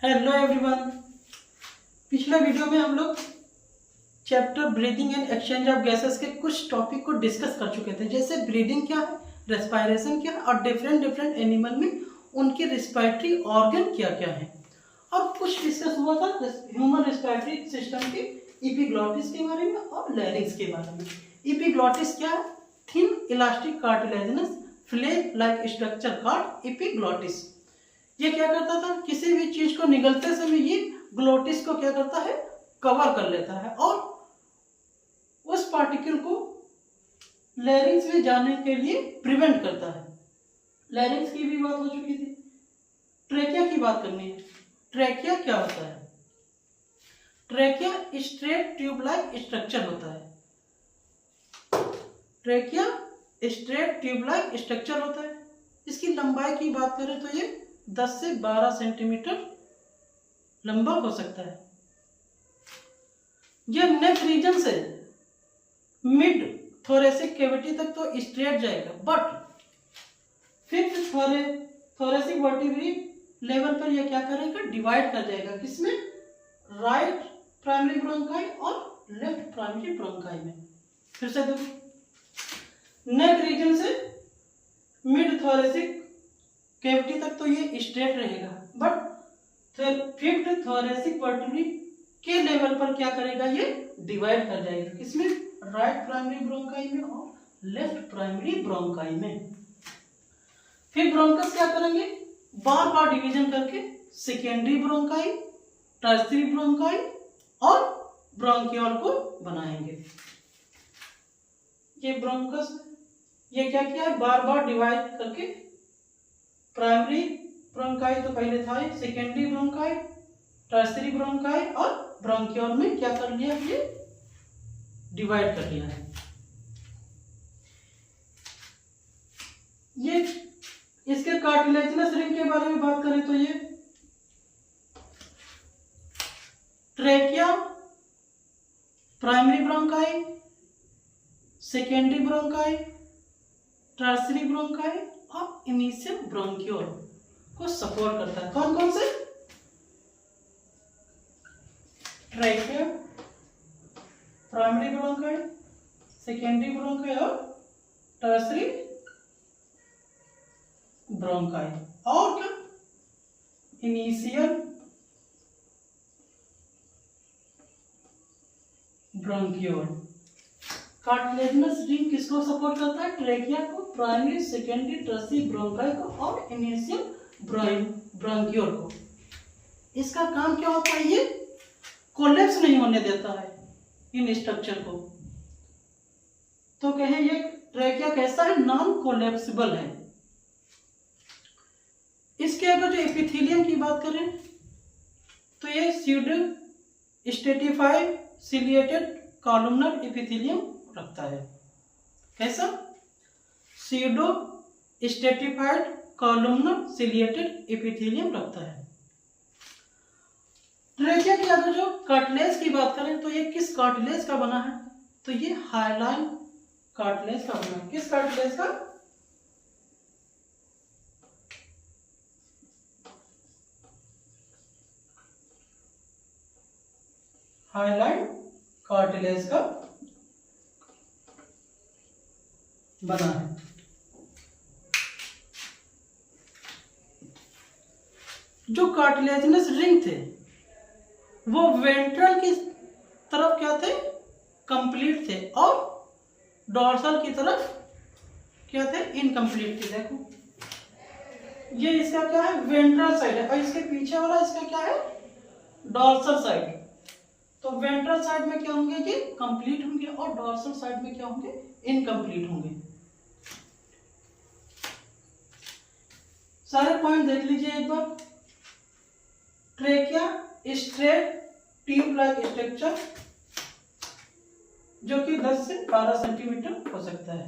Hello everyone. पिछले video में हम लोग chapter breathing and exchange of gases के कुछ टॉपिक को डिस्कस कर चुके थे, जैसे ब्रीदिंग क्या है, रेस्पायरेशन क्या है और डिफरेंट एनिमल में उनके रिस्पायरेटरी ऑर्गन क्या क्या है। और कुछ डिस्कस हुआ था ह्यूमन रिस्पायरेटरी सिस्टम के एपिग्लॉटिस के बारे में और लैरिंक्स के बारे में। एपिग्लॉटिस क्या है? Thin elastic cartilaginous flake like structure called epiglottis. ये क्या करता था, किसी भी चीज को निगलते समय ये ग्लोटिस को क्या करता है, कवर कर लेता है और उस पार्टिकल को लैरिंक्स में जाने के लिए प्रिवेंट करता है। लैरिंक्स की भी बात हो चुकी थी। ट्रेकिया की बात करनी है। ट्रेकिया क्या होता है? Trachea straight tube like structure होता है। Trachea straight tube like structure होता है। इसकी लंबाई की बात करें तो ये 10 से 12 सेंटीमीटर लंबा हो सकता है। यह नेक रीजन से मिड थोरेसिक कैविटी तक तो स्ट्रेट जाएगा, but fifth thoracic vertebrae level पर यह क्या करेगा, डिवाइड कर जाएगा। किसमें? राइट प्राइमरी ब्रोंकाई और लेफ्ट प्राइमरी ब्रोंकाई में। फिर से देखो, नेक रीजन से मिड थोरेसिक कैविटी तक तो ये स्ट्रेट रहेगा, बट फिफ्थ थोरेसिक वर्टिब्री के लेवल पर क्या करेगा, ये डिवाइड कर जाएगा। किसमें? राइट प्राइमरी ब्रोंकाई में और लेफ्ट प्राइमरी ब्रोंकाई में। फिर ब्रोंकस क्या करेंगे, बार बार डिवीजन करके सेकेंडरी ब्रोंकाई, टर्सरी ब्रोंकाई और ब्रोंकियोल को बनाएंगे। ये ब्रोंकस ये क्या किया है, बार बार डिवाइड करके प्राइमरी ब्रोंकाई तो पहले था, सेकेंडरी ब्रोंकाई, टर्सरी ब्रोंकाई और ब्रोंकियोल में क्या कर लिया, ये डिवाइड कर लिया है। ये इसके कार्टिलेजिनस रिंग के बारे में बात करें तो ये trachea, primary bronchi, secondary bronchi, tertiary bronchi और इनिशियल ब्रोंकियोल को सपोर्ट करता है। कौन कौन से? Trachea, primary bronchi, secondary bronchi और टर्सरी ब्रोंकाई। और क्या? Initial bronchiole. कार्टिलेजिनस रिंग किसको सपोर्ट करता है? ट्रेकिया को, प्राइमरी, सेकेंडरी, टर्सरी ब्रोंकाई को और इनिशियल ब्रोंकियोल को। इसका काम क्या होता है, ये कोलैप्स नहीं होने देता है इन स्ट्रक्चर को। तो कहें ये ट्रेकिया कैसा है, नॉन कोलैप्सिबल है। इसके अगर जो एपिथेलियम की बात करें तो ये pseudo stratified ciliated columnar epithelium रखता है। कैसा? Pseudo stratified columnar ciliated epithelium रखता है। ट्रेकिया के अगर जो कार्टिलेज की बात करें तो ये किस कार्टिलेज का बना है, तो ये हाइलाइन कार्टिलेज का बना है। किस कार्टिलेज का? हाइलाइन कार्टिलेज का बना है। जो कार्टिलेजिनस रिंग थे वो वेंट्रल की तरफ क्या थे, कंप्लीट थे, और डॉर्सल की तरफ क्या थे, इनकम्प्लीट थे। देखो ये इसका क्या है, वेंट्रल साइड है, और इसके पीछे वाला इसका क्या है, डॉर्सल साइड। तो वेंट्रल साइड में क्या होंगे, ये कंप्लीट होंगे, और डॉर्सल साइड में क्या होंगे, इनकम्प्लीट होंगे। सारे पॉइंट देख लीजिए एक बार। Trachea straight tube like structure जो कि 10 से 12 सेंटीमीटर हो सकता है।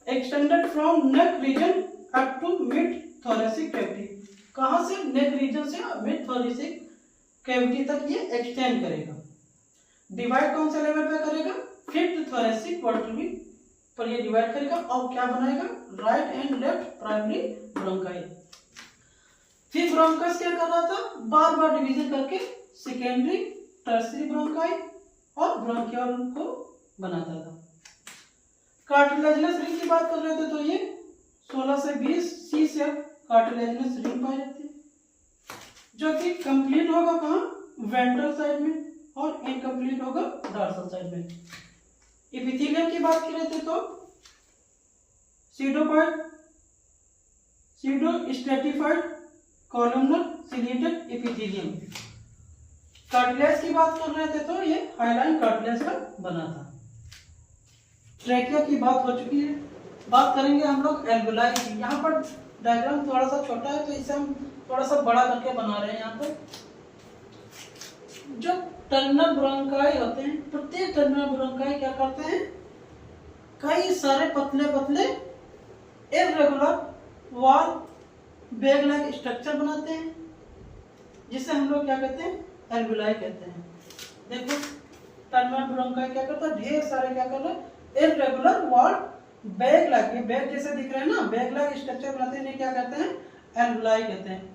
Extended from neck region up to mid thoracic cavity. कहां से? नेक रीजन से मिड थोरेसिक कैविटी तक ये एक्सटेंड करेगा। डिवाइड कौन से लेवल पे करेगा? फिफ्थ थोरेसिक वर्टिब्री पर ये डिवाइड करेगा और क्या बनाएगा, right and left primary bronchi. फिर ब्रोंकस क्या कर रहा था, बार बार डिवीजन करके सेकेंडरी टर्सरी ब्रोंकाई और ब्रोंकियोल को बनाता था। कार्टिलेजिनस रिंग की बात कर रहे थे तो ये 16 से 20 सी से कार्टिलेजिनस रिंग पाई जाती है, जो कि कंप्लीट होगा कहाँ, वेंट्रल साइड में, और इनकम्प्लीट होगा डॉर्सल साइड में। एपिथेलियम की बात कर रहे थे तो सीडोफाइड, pseudo stratified, columnar, ciliated epithelium. Cartilage की बात कर रहे थे तो ये हाइलाइन कार्टिलेज का बना था। ट्रैकिया की बात हो चुकी है। बात करेंगे हम लोग एल्वेलाई की। यहाँ पर डायग्राम थोड़ा सा छोटा है तो इसे हम थोड़ा सा बड़ा करके बना रहे हैं। यहाँ पर जो टर्मिनल ब्रोंकाई होते हैं, प्रत्येक टर्मिनल ब्रोंकाई क्या करते हैं, कई सारे पतले पतले irregular wall bag like structure बनाते हैं, जिसे हम लोग क्या कहते हैं, एल्वेलाई कहते हैं। देखो टर्मिनल ब्रोंकाई क्या करता है, ढेर सारे क्या कर रहे हैं, इर्रेगुलर वॉल बैग लाइक, ये बैग जैसे दिख रहे हैं ना, बैग लाइक स्ट्रक्चर बनाते हैं, क्या कहते हैं, एल्वेलाई कहते हैं।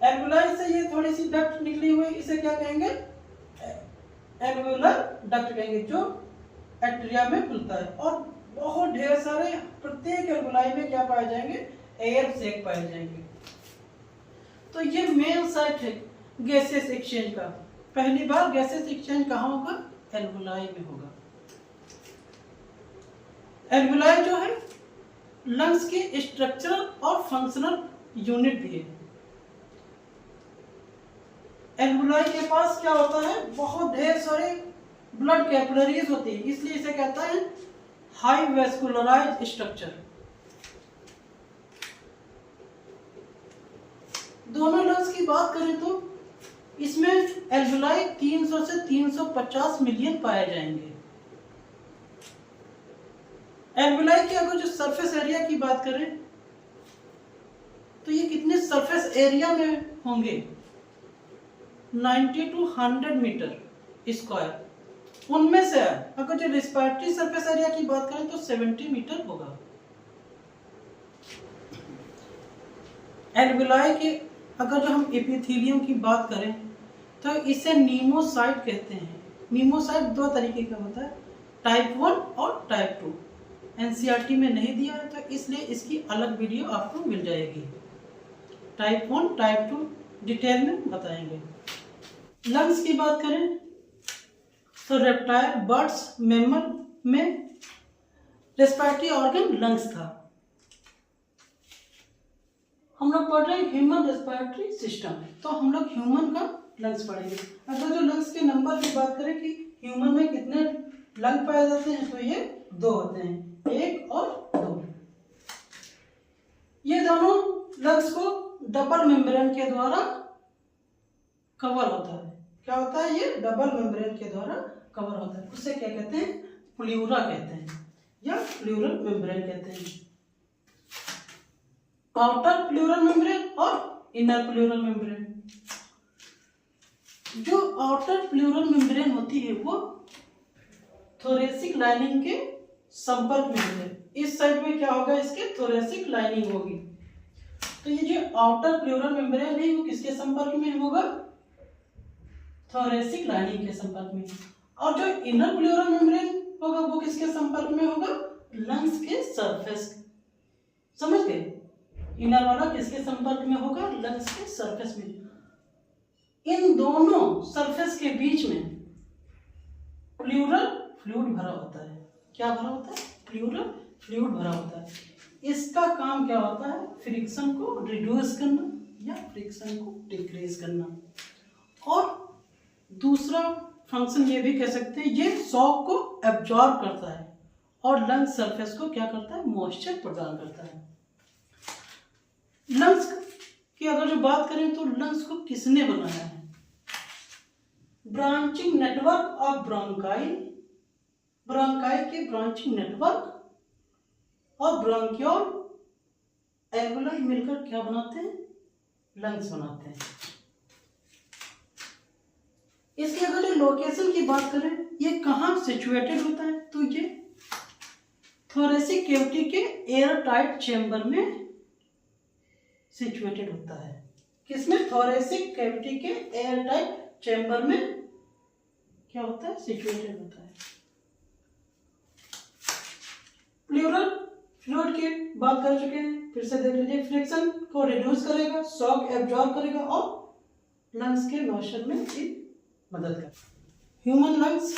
एल्वेलाई से ये थोड़ी सी डक्ट निकली हुई, इसे क्या कहेंगे, एल्वेलर डक्ट कहेंगे, जो एट्रिया में खुलता है। और बहुत ढेर सारे प्रत्येक एल्वेलाई में क्या पाए जाएंगे, एयर सैक पाए जाएंगे। तो ये मेन साइट है गैसेस एक्सचेंज का। पहली बार गैसेस एक्सचेंज कहाँ होगा, एल्वेलाई में होगा। एल्वेलाई जो है लंग्स की स्ट्रक्चरल और फंक्शनल यूनिट भी है। एल्वेलाई के पास क्या होता है, बहुत ढेर सारे ब्लड कैपिलरीज होती है, इसलिए इसे कहता है हाई वेस्कुलराइज्ड स्ट्रक्चर। दोनों लंग्स की बात करें तो इसमें एल्वेलाई 300 से 350 मिलियन पाए जाएंगे। एल्वेलाई के अगर जो सरफेस एरिया की बात करें तो ये कितने सरफेस एरिया में होंगे, 90 to 100 मीटर स्क्वायर। उनमें से अगर जो रेस्पिरेटरी सरफेस एरिया की बात करें तो 70 मीटर होगा। एल्वेलाई के अगर जो हम एपिथेलियम की बात करें तो इसे नीमोसाइट कहते हैं। नीमोसाइट दो तरीके का होता है, टाइप 1 और टाइप 2। एनसीईआरटी में नहीं दिया है तो इसलिए इसकी अलग वीडियो आपको मिल जाएगी। टाइप 1 टाइप 2 डिटेल में बताएंगे। लंग्स की बात करें तो रेप्टाइल, बर्ड्स, मैमल में रेस्पिरेटरी ऑर्गन लंग्स था। हम लोग पढ़ रहे हैं ह्यूमन रेस्पिरेटरी सिस्टम, तो हम लोग ह्यूमन का लंग्स पढ़ेंगे। अगर जो लंग्स के नंबर की बात करें कि ह्यूमन में कितने लंग पाए जाते हैं तो ये 2 होते हैं, 1 और 2। ये दोनों लंग्स को डबल मेम्ब्रेन के द्वारा कवर होता है। क्या होता है, ये डबल मेम्ब्रेन के द्वारा कवर होता है। उसे क्या कहते हैं, प्लूरा कहते हैं या प्लूरल मेम्ब्रेन कहते हैं। आउटर प्लूरल मेम्ब्रेन और इनर प्लूरल मेम्ब्रेन। जो आउटर प्लूरल मेम्ब्रेन होती है वो थोरेसिक लाइनिंग के संपर्क में होते हैं। इस साइड में क्या होगा, इसके थोरेसिक लाइनिंग होगी। तो ये जो आउटर प्लूरल मेम्ब्रेन है वो किसके संपर्क में होगा, थोरेसिक लाइनिंग के संपर्क में। और जो इनर प्लूरल मेम्ब्रेन होगा वो किसके संपर्क में होगा, लंग्स के सरफेस। समझ गए, इनर वाला किसके संपर्क में होगा, लंग्स के सरफेस में। इन दोनों सरफेस के बीच में प्लूरल फ्लूइड भरा होता है। क्या भरा होता है, प्लूरल फ्लूइड भरा होता है। इसका काम क्या होता है, फ्रिक्शन को रिड्यूस करना या फ्रिक्शन को डिक्रीज करना। और दूसरा फंक्शन ये भी कह सकते हैं, ये शॉक को एब्जॉर्ब करता है और लंग्स सरफेस को क्या करता है, मॉइस्चर प्रदान करता है। लंग्स की अगर जो बात करें तो लंग्स को किसने बनाया है, branching network of bronchi, bronchi के ब्रांचिंग नेटवर्क और ब्रोंकियोल एल्वेलाई मिलकर क्या बनाते हैं, लंग्स बनाते हैं। इसकी अगर जो लोकेशन की बात करें, ये कहाँ सिचुएटेड होता है, तो ये थोरेसिक कैविटी के एयर टाइट चेम्बर में सिचुएटेड होता है। किसमें? थोरेसिक कैविटी के एयर टाइट चैम्बर में क्या होता है? सिचुएटेड होता है। प्लूरल फ्लूइड की बात कर चुके हैं, फिर से देख लीजिए। फ्रिक्शन को रिड्यूस करेगा, शॉक एब्जॉर्ब करेगा और लंग्स के मोशन में भी मदद करेगा। ह्यूमन लंग्स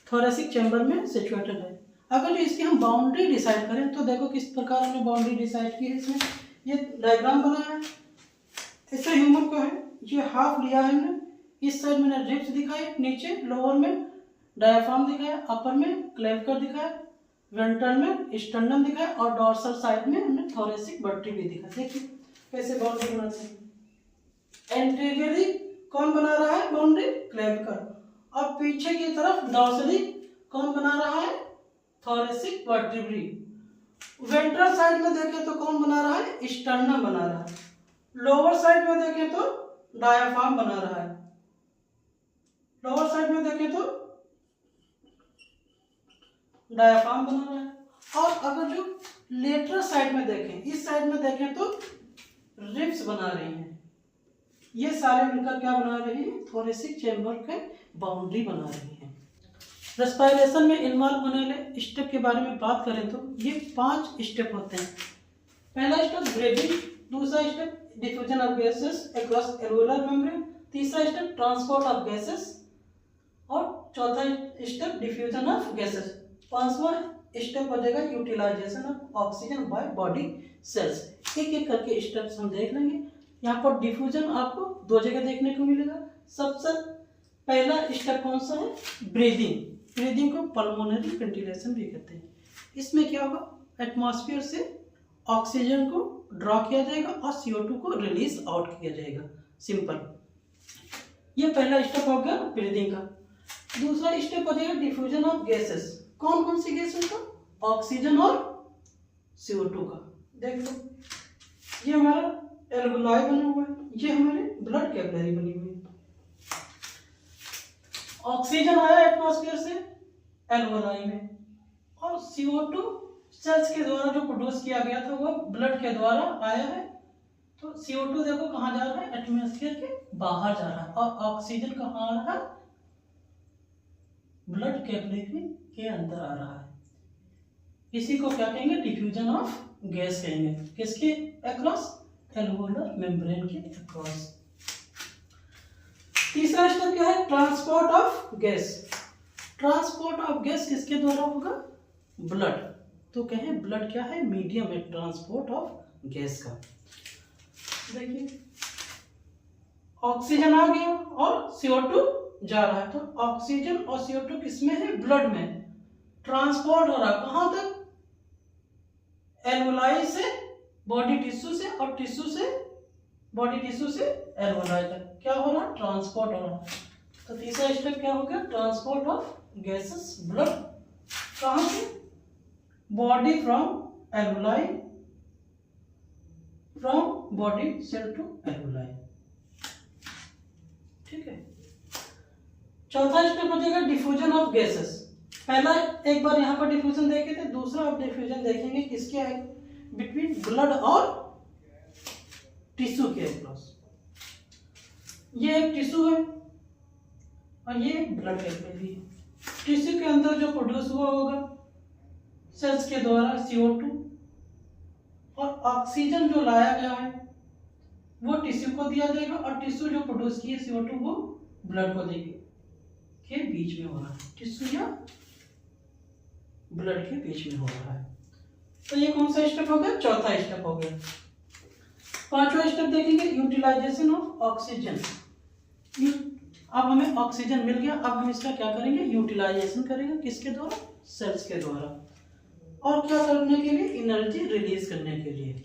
थोरेसिक चैम्बर में सिचुएटेड है। अगर जो इसकी हम बाउंड्री डिसाइड करें तो देखो किस प्रकार हमने बाउंड्री डिसाइड की है। इसमें ये डायग्राम बना है, इससे ह्यूमन को है ये हाफ लिया है हमने। इस साइड मैंने रिब्स दिखाए, नीचे लोअर में डायफ्राम दिखाया, अपर में क्लेविकल दिखाया, वेंट्रल में स्टर्नम दिखाया और डॉर्सल साइड में हमने थोरेसिक वर्टेब्रे भी दिखाया। देखिए कैसे बाउंड्री बनाते हैं। एंटीरियरली कौन बना रहा है बाउंड्री? क्लेविकल। और पीछे की तरफ डॉर्सली कौन बना रहा है? Thoracic vertebrae. वेंट्रल साइड में देखें तो कौन बना रहा है? स्टर्नम बना रहा है। लोअर साइड में देखें तो डायफ्राम बना रहा है। लोअर साइड में देखें तो डायफ्राम बना रहा है। और अगर जो लेटरल साइड में देखें, इस साइड में देखें तो रिब्स बना रही हैं। ये सारे मिलकर क्या बना रही हैं? थोरेसिक चैम्बर के बाउंड्री बना रही हैं। रेस्पिरेशन में इन्वॉल्व होने वाले स्टेप के बारे में बात करें तो ये 5 स्टेप होते हैं। पहला स्टेप ब्रीदिंग, दूसरा step diffusion of gases across alveolar membrane, तीसरा स्टेप ट्रांसपोर्ट ऑफ गैसेस और चौथा स्टेप डिफ्यूजन ऑफ गैसेस। पांचवा स्टेप हो जाएगा utilisation of oxygen by body cells. एक एक करके स्टेप्स हम देख लेंगे। यहाँ पर डिफ्यूजन आपको 2 जगह देखने को मिलेगा। सबसे पहला स्टेप कौन सा है? ब्रीदिंग। ब्रीदिंग को पल्मोनरी वेंटिलेशन भी कहते हैं। इसमें क्या होगा? एटमॉस्फेयर से ऑक्सीजन को ड्रॉ किया जाएगा और CO2 को रिलीज आउट किया जाएगा। सिंपल। ये पहला स्टेप हो गया ब्रीदिंग का। दूसरा स्टेप हो जाएगा डिफ्यूजन ऑफ गैसेस। कौन कौन सी गैसेस का? ऑक्सीजन और CO2 का। देख लो, ये हमारा एल्वोलाई बना हुआ है, ये हमारे ब्लड कैपिलरी बनी हुई है। ऑक्सीजन आया एटमॉस्फेयर से एल्वोलाई में और CO2 सेल्स के द्वारा जो प्रोड्यूस किया गया था वो ब्लड के द्वारा आया है। तो CO2 देखो कहाँ जा रहा है? एटमॉस्फेयर के बाहर जा रहा है। और ऑक्सीजन कहाँ आ रहा है? ब्लड कैपिलरी के अंदर आ रहा है। इसी को क्या कहेंगे? डिफ्यूजन ऑफ गैस कहेंगे। किसके अक्रॉस? एल्वोलर मेम्ब्रेन के अक्रॉस। तीसरा स्टेप क्या है? Transport of gas. Transport of gas किसके द्वारा होगा? ब्लड। तो कहें ब्लड क्या है? मीडियम है ट्रांसपोर्ट ऑफ गैस का। देखिए ऑक्सीजन आ गया और CO2 जा रहा है। तो ऑक्सीजन और CO2 किसमें है? ब्लड में। ट्रांसपोर्ट हो रहा है कहां तक? एल्वोलाई से बॉडी टिश्यू से और टिश्यू से बॉडी टिश्यू से एल्वोलाई तक क्या हो रहा है? ट्रांसपोर्ट हो रहा है। तो तीसरा स्टेप क्या हो गया? ट्रांसपोर्ट ऑफ गैसेस ब्लड कहां से? Body from alveoli, from body cell to alveoli. ठीक है। चौथा स्टेप हो जाएगा डिफ्यूजन ऑफ गैसेस। पहला एक बार यहां पर डिफ्यूजन देखे थे, दूसरा अब डिफ्यूजन देखेंगे किसके है? बिटवीन ब्लड और टिश्यू के अक्रॉस। ये एक टिश्यू है और ये ब्लड कैपिलरी है। टिश्यू के अंदर जो प्रोड्यूस हुआ होगा सेल्स के द्वारा CO2 और ऑक्सीजन जो लाया गया है वो टिश्यू को दिया जाएगा और टिश्यू जो प्रोड्यूस की है CO2 वो ब्लड को देगी। के बीच में हो रहा है, टिश्यू या ब्लड के बीच में हो रहा है। तो ये कौन सा स्टेप हो गया? चौथा स्टेप हो गया। पांचवा स्टेप देखेंगे यूटिलाइजेशन ऑफ ऑक्सीजन। अब हमें ऑक्सीजन मिल गया, अब हम इसका क्या करेंगे? यूटिलाइजेशन करेंगे। किसके द्वारा? सेल्स के द्वारा। और क्या करने के लिए? एनर्जी रिलीज करने के लिए।